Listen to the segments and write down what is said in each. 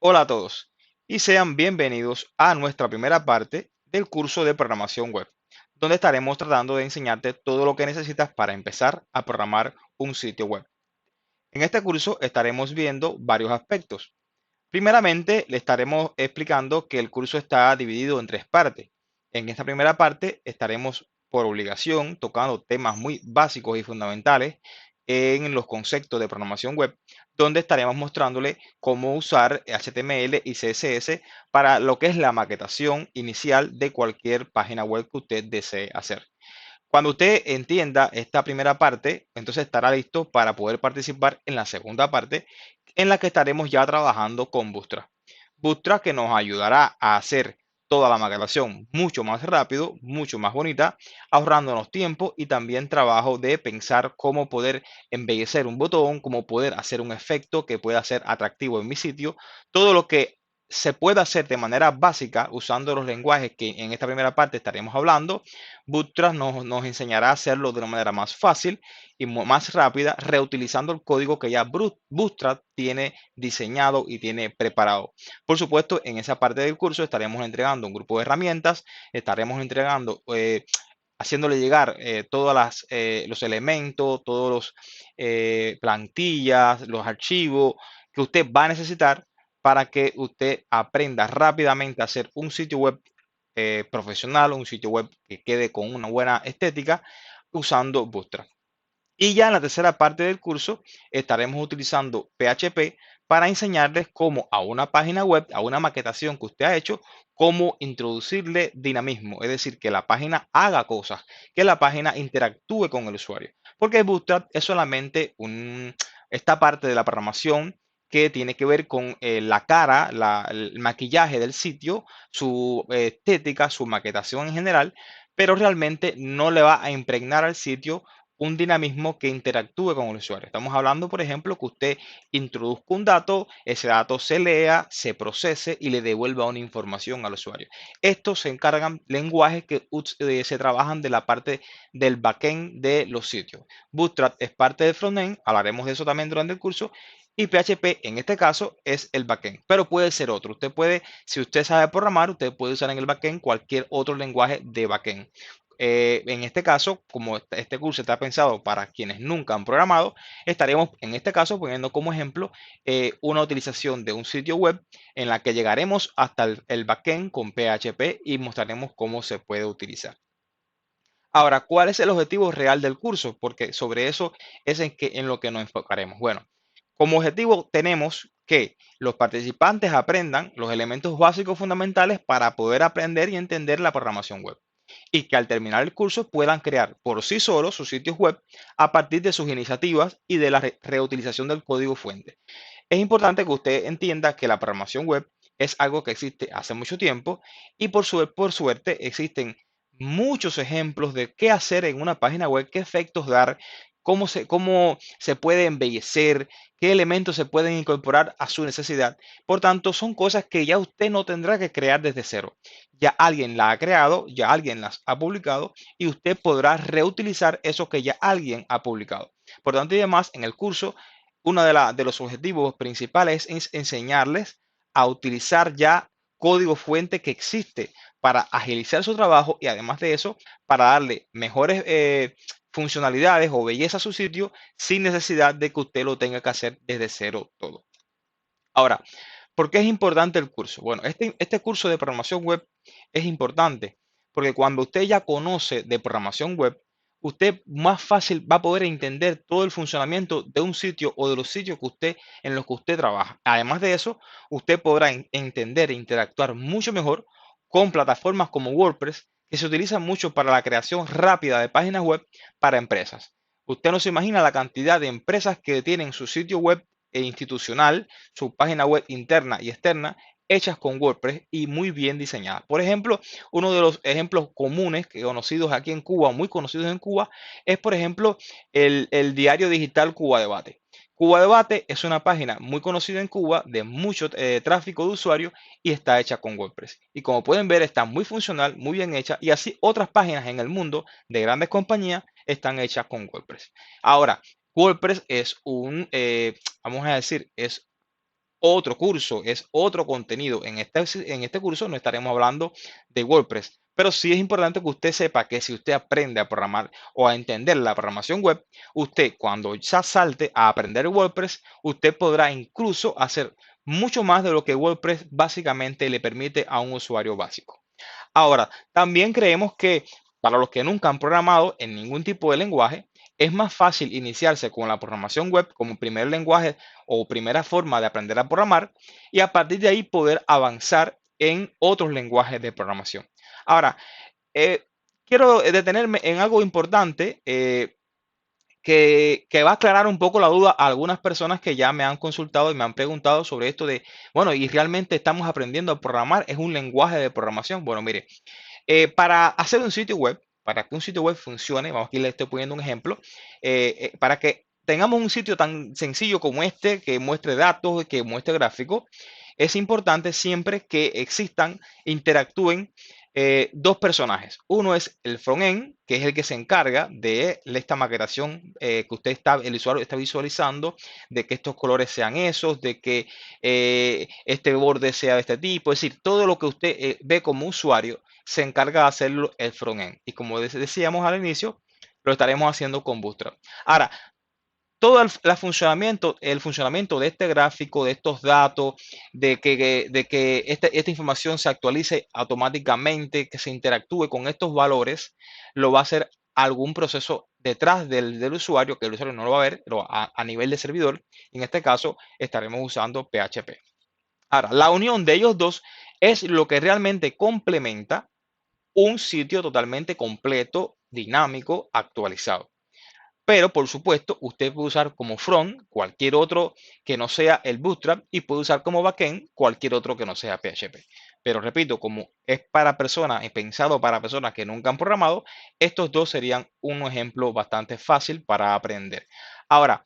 Hola a todos y sean bienvenidos a nuestra primera parte del curso de programación web, donde estaremos tratando de enseñarte todo lo que necesitas para empezar a programar un sitio web. En este curso estaremos viendo varios aspectos. Primeramente, le estaremos explicando que el curso está dividido en tres partes. En esta primera parte estaremos por obligación tocando temas muy básicos y fundamentales en los conceptos de programación web, donde estaremos mostrándole cómo usar HTML y CSS para lo que es la maquetación inicial de cualquier página web que usted desee hacer. Cuando usted entienda esta primera parte, entonces estará listo para poder participar en la segunda parte, en la que estaremos ya trabajando con Bootstrap. Bootstrap que nos ayudará a hacer toda la maquetación mucho más rápido, mucho más bonita, ahorrándonos tiempo y también trabajo de pensar cómo poder embellecer un botón, cómo poder hacer un efecto que pueda ser atractivo en mi sitio, todo lo que se puede hacer de manera básica usando los lenguajes que en esta primera parte estaremos hablando. Bootstrap nos enseñará a hacerlo de una manera más fácil y más rápida, reutilizando el código que ya Bootstrap tiene diseñado y tiene preparado. Por supuesto, en esa parte del curso estaremos entregando un grupo de herramientas, estaremos entregando, haciéndole llegar todos los elementos, todos los plantillas, los archivos que usted va a necesitar para que usted aprenda rápidamente a hacer un sitio web profesional, un sitio web que quede con una buena estética usando Bootstrap. Y ya en la tercera parte del curso estaremos utilizando PHP para enseñarles cómo a una página web, a una maquetación que usted ha hecho, cómo introducirle dinamismo, es decir, que la página haga cosas, que la página interactúe con el usuario. Porque Bootstrap es solamente esta parte de la programación que tiene que ver con la cara, el maquillaje del sitio, su estética, su maquetación en general, pero realmente no le va a impregnar al sitio un dinamismo que interactúe con el usuario. Estamos hablando, por ejemplo, que usted introduzca un dato, ese dato se lea, se procese y le devuelva una información al usuario. Estos se encargan lenguajes que se trabajan de la parte del backend de los sitios. Bootstrap es parte del frontend, hablaremos de eso también durante el curso. Y PHP en este caso es el backend, pero puede ser otro. Usted puede, si usted sabe programar, usted puede usar en el backend cualquier otro lenguaje de backend. En este caso, como este curso está pensado para quienes nunca han programado, estaremos en este caso poniendo como ejemplo una utilización de un sitio web en la que llegaremos hasta el backend con PHP y mostraremos cómo se puede utilizar. Ahora, ¿cuál es el objetivo real del curso? Porque sobre eso es en lo que nos enfocaremos. Bueno, como objetivo tenemos que los participantes aprendan los elementos básicos fundamentales para poder aprender y entender la programación web y que al terminar el curso puedan crear por sí solos sus sitios web a partir de sus iniciativas y de la reutilización del código fuente. Es importante que usted entienda que la programación web es algo que existe hace mucho tiempo y por suerte existen muchos ejemplos de qué hacer en una página web, qué efectos dar, cómo se puede embellecer, qué elementos se pueden incorporar a su necesidad. Por tanto, son cosas que ya usted no tendrá que crear desde cero. Ya alguien la ha creado, ya alguien las ha publicado y usted podrá reutilizar eso que ya alguien ha publicado. Por tanto y demás, en el curso, uno de los objetivos principales es enseñarles a utilizar ya código fuente que existe para agilizar su trabajo y además de eso, para darle mejores funcionalidades o belleza a su sitio sin necesidad de que usted lo tenga que hacer desde cero todo. Ahora, ¿por qué es importante el curso? Bueno, este curso de programación web es importante porque cuando usted ya conoce de programación web, usted más fácil va a poder entender todo el funcionamiento de un sitio o de los sitios en los que usted trabaja. Además de eso, usted podrá entender e interactuar mucho mejor con plataformas como WordPress, que se utilizan mucho para la creación rápida de páginas web para empresas. Usted no se imagina la cantidad de empresas que tienen su sitio web institucional, su página web interna y externa, hechas con WordPress y muy bien diseñadas. Por ejemplo, uno de los ejemplos comunes que conocidos aquí en Cuba, muy conocidos en Cuba, es por ejemplo el diario digital Cuba Debate. Cuba Debate es una página muy conocida en Cuba de mucho tráfico de usuarios y está hecha con WordPress. Y como pueden ver, está muy funcional, muy bien hecha y así otras páginas en el mundo de grandes compañías están hechas con WordPress. Ahora, WordPress es vamos a decir, es otro curso, es otro contenido. En este curso no estaremos hablando de WordPress, pero sí es importante que usted sepa que si usted aprende a programar o a entender la programación web, usted cuando ya salte a aprender WordPress, usted podrá incluso hacer mucho más de lo que WordPress básicamente le permite a un usuario básico. Ahora, también creemos que para los que nunca han programado en ningún tipo de lenguaje, es más fácil iniciarse con la programación web como primer lenguaje o primera forma de aprender a programar y a partir de ahí poder avanzar en otros lenguajes de programación. Ahora, eh, quiero detenerme en algo importante que va a aclarar un poco la duda a algunas personas que ya me han consultado y me han preguntado sobre esto de, bueno, ¿y realmente estamos aprendiendo a programar? ¿Es un lenguaje de programación? Bueno, mire, para hacer un sitio web, para que un sitio web funcione, vamos aquí le estoy poniendo un ejemplo, para que tengamos un sitio tan sencillo como este, que muestre datos, que muestre gráficos, es importante siempre que existan, interactúen dos personajes. Uno es el front-end, que es el que se encarga de esta maquetación que el usuario está visualizando, de que estos colores sean esos, de que este borde sea de este tipo, es decir, todo lo que usted ve como usuario se encarga de hacerlo el front-end. Y como decíamos al inicio, lo estaremos haciendo con Bootstrap. Ahora, todo el funcionamiento de este gráfico, de estos datos, de que esta información se actualice automáticamente, que se interactúe con estos valores, lo va a hacer algún proceso detrás del usuario, que el usuario no lo va a ver, pero a nivel de servidor. En este caso, estaremos usando PHP. Ahora, la unión de ellos dos es lo que realmente complementa un sitio totalmente completo, dinámico, actualizado. Pero, por supuesto, usted puede usar como front cualquier otro que no sea el Bootstrap y puede usar como backend cualquier otro que no sea PHP. Pero repito, como es para personas, es pensado para personas que nunca han programado, estos dos serían un ejemplo bastante fácil para aprender. Ahora,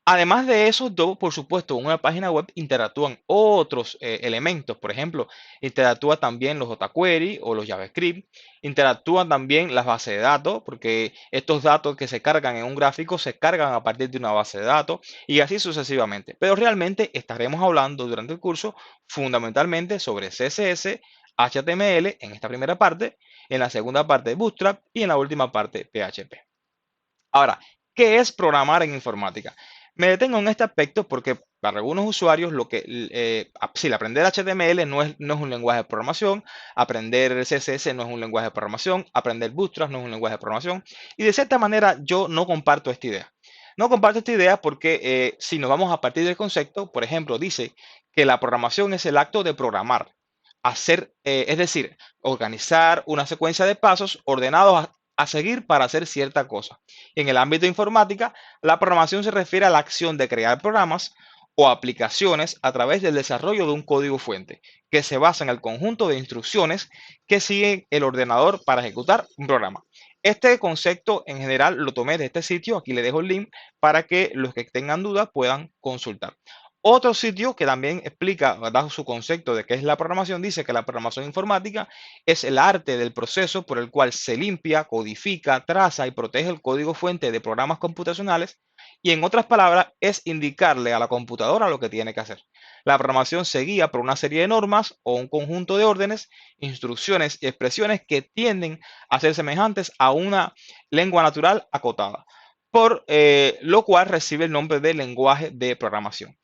además de esos dos, por supuesto, en una página web interactúan otros elementos. Por ejemplo, interactúa también los jQuery o los JavaScript. Interactúan también las bases de datos, porque estos datos que se cargan en un gráfico se cargan a partir de una base de datos y así sucesivamente. Pero realmente estaremos hablando durante el curso fundamentalmente sobre CSS, HTML en esta primera parte, en la segunda parte Bootstrap y en la última parte PHP. Ahora, ¿qué es programar en informática? Me detengo en este aspecto porque para algunos usuarios sí, aprender HTML no es un lenguaje de programación, aprender CSS no es un lenguaje de programación, aprender Bootstrap no es un lenguaje de programación, y de cierta manera yo no comparto esta idea. No comparto esta idea porque si nos vamos a partir del concepto, por ejemplo, dice que la programación es el acto de programar, es decir, organizar una secuencia de pasos ordenados a seguir para hacer cierta cosa. En el ámbito de informática, la programación se refiere a la acción de crear programas o aplicaciones a través del desarrollo de un código fuente, que se basa en el conjunto de instrucciones que sigue el ordenador para ejecutar un programa. Este concepto en general lo tomé de este sitio, aquí le dejo el link para que los que tengan dudas puedan consultar. Otro sitio que también explica, ¿verdad?, su concepto de qué es la programación, dice que la programación informática es el arte del proceso por el cual se limpia, codifica, traza y protege el código fuente de programas computacionales y, en otras palabras, es indicarle a la computadora lo que tiene que hacer. La programación se guía por una serie de normas o un conjunto de órdenes, instrucciones y expresiones que tienden a ser semejantes a una lengua natural acotada, por lo cual recibe el nombre de lenguaje de programación.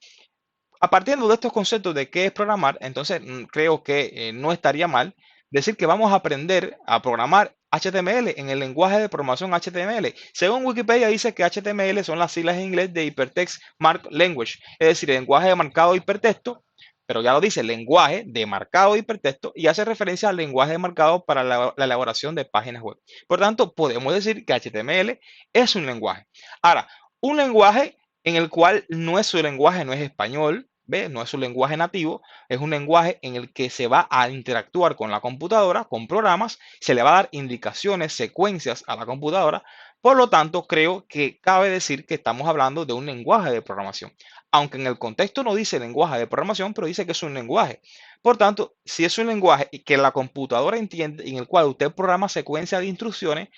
A partir de estos conceptos de qué es programar, entonces creo que no estaría mal decir que vamos a aprender a programar HTML en el lenguaje de programación HTML. Según Wikipedia dice que HTML son las siglas en inglés de Hypertext Markup Language, es decir, lenguaje de marcado hipertexto, pero ya lo dice, lenguaje de marcado hipertexto y hace referencia al lenguaje de marcado para la elaboración de páginas web. Por tanto, podemos decir que HTML es un lenguaje. Ahora, un lenguaje en el cual su lenguaje no es español, ¿ve? No es su lenguaje nativo, es un lenguaje en el que se va a interactuar con la computadora, con programas, se le va a dar indicaciones, secuencias a la computadora. Por lo tanto, creo que cabe decir que estamos hablando de un lenguaje de programación. Aunque en el contexto no dice lenguaje de programación, pero dice que es un lenguaje. Por tanto, si es un lenguaje que la computadora entiende, en el cual usted programa secuencias de instrucciones,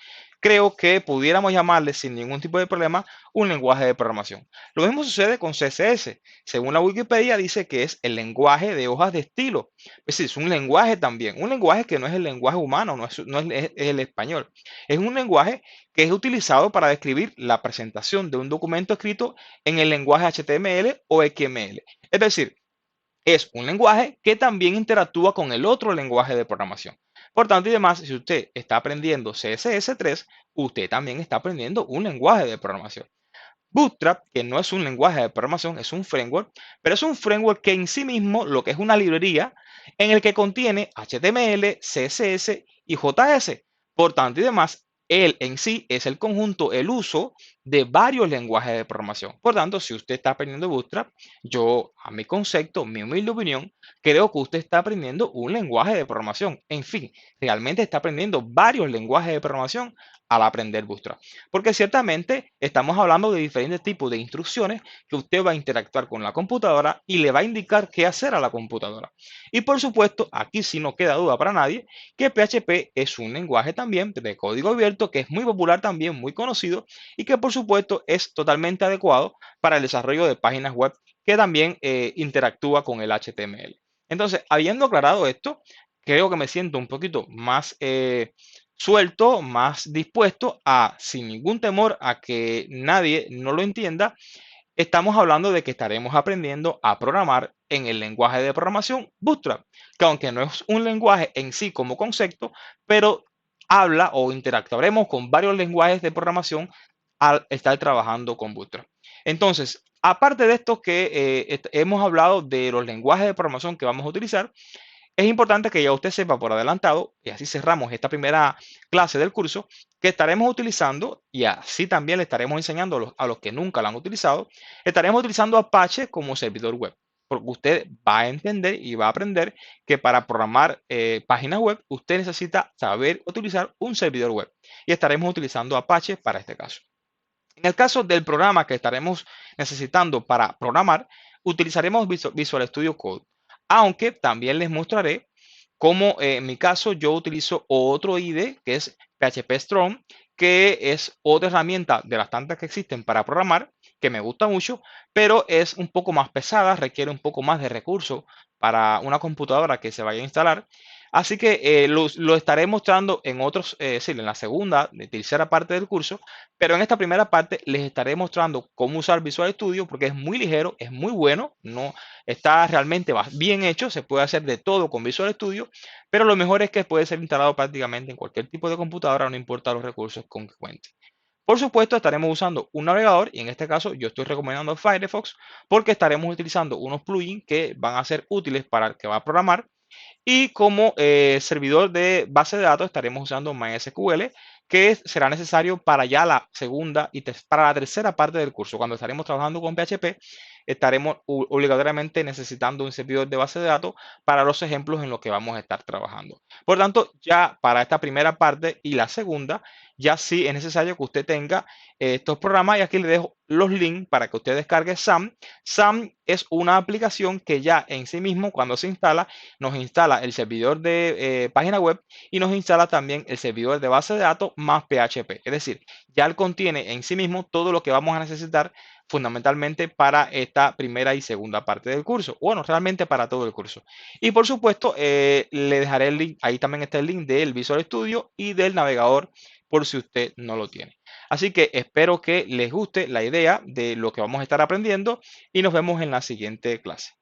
creo que pudiéramos llamarle sin ningún tipo de problema un lenguaje de programación. Lo mismo sucede con CSS. Según la Wikipedia dice que es el lenguaje de hojas de estilo. Es decir, es un lenguaje también, un lenguaje que no es el lenguaje humano, no es el español. Es un lenguaje que es utilizado para describir la presentación de un documento escrito en el lenguaje HTML o XML. Es decir, es un lenguaje que también interactúa con el otro lenguaje de programación. Por tanto y demás, si usted está aprendiendo CSS3, usted también está aprendiendo un lenguaje de programación. Bootstrap, que no es un lenguaje de programación, es un framework, pero es un framework que en sí mismo lo que es una librería en el que contiene HTML, CSS y JS. Por tanto y demás, él en sí es el conjunto, el uso de varios lenguajes de programación. Por tanto, si usted está aprendiendo Bootstrap, yo, a mi concepto, mi humilde opinión, creo que usted está aprendiendo un lenguaje de programación. En fin, realmente está aprendiendo varios lenguajes de programación al aprender Bootstrap. Porque ciertamente estamos hablando de diferentes tipos de instrucciones que usted va a interactuar con la computadora y le va a indicar qué hacer a la computadora. Y por supuesto, aquí sí no queda duda para nadie que PHP es un lenguaje también de código abierto que es muy popular también, muy conocido y que por supuesto es totalmente adecuado para el desarrollo de páginas web que también interactúa con el HTML. Entonces, habiendo aclarado esto, creo que me siento un poquito más suelto, más dispuesto a, sin ningún temor a que nadie no lo entienda, estamos hablando de que estaremos aprendiendo a programar en el lenguaje de programación Bootstrap, que aunque no es un lenguaje en sí como concepto, pero habla o interactuaremos con varios lenguajes de programación al estar trabajando con Bootstrap. Entonces, aparte de esto que hemos hablado de los lenguajes de programación que vamos a utilizar, es importante que ya usted sepa por adelantado, y así cerramos esta primera clase del curso, que estaremos utilizando, y así también le estaremos enseñando a los que nunca lo han utilizado, estaremos utilizando Apache como servidor web. Porque usted va a entender y va a aprender que para programar páginas web, usted necesita saber utilizar un servidor web. Y estaremos utilizando Apache para este caso. En el caso del programa que estaremos necesitando para programar, utilizaremos Visual Studio Code, aunque también les mostraré cómo en mi caso yo utilizo otro IDE que es PHP Storm, que es otra herramienta de las tantas que existen para programar, que me gusta mucho, pero es un poco más pesada, requiere un poco más de recursos para una computadora que se vaya a instalar. Así que lo estaré mostrando en otros, sí, en la segunda, tercera parte del curso, pero en esta primera parte les estaré mostrando cómo usar Visual Studio porque es muy ligero, es muy bueno, no está realmente bien hecho, se puede hacer de todo con Visual Studio, pero lo mejor es que puede ser instalado prácticamente en cualquier tipo de computadora, no importa los recursos con que cuente. Por supuesto, estaremos usando un navegador y en este caso yo estoy recomendando Firefox porque estaremos utilizando unos plugins que van a ser útiles para el que va a programar y como servidor de base de datos estaremos usando MySQL, que será necesario para ya la segunda y para la tercera parte del curso. Cuando estaremos trabajando con PHP, estaremos obligatoriamente necesitando un servidor de base de datos para los ejemplos en los que vamos a estar trabajando. Por tanto, ya para esta primera parte y la segunda, ya sí es necesario que usted tenga estos programas y aquí le dejo los links para que usted descargue SAM. SAM es una aplicación que ya en sí mismo cuando se instala nos instala el servidor de página web y nos instala también el servidor de base de datos más PHP. Es decir, ya él contiene en sí mismo todo lo que vamos a necesitar fundamentalmente para esta primera y segunda parte del curso. Bueno, realmente para todo el curso. Y por supuesto, le dejaré el link, ahí también está el link del Visual Studio y del navegador por si usted no lo tiene. Así que espero que les guste la idea de lo que vamos a estar aprendiendo y nos vemos en la siguiente clase.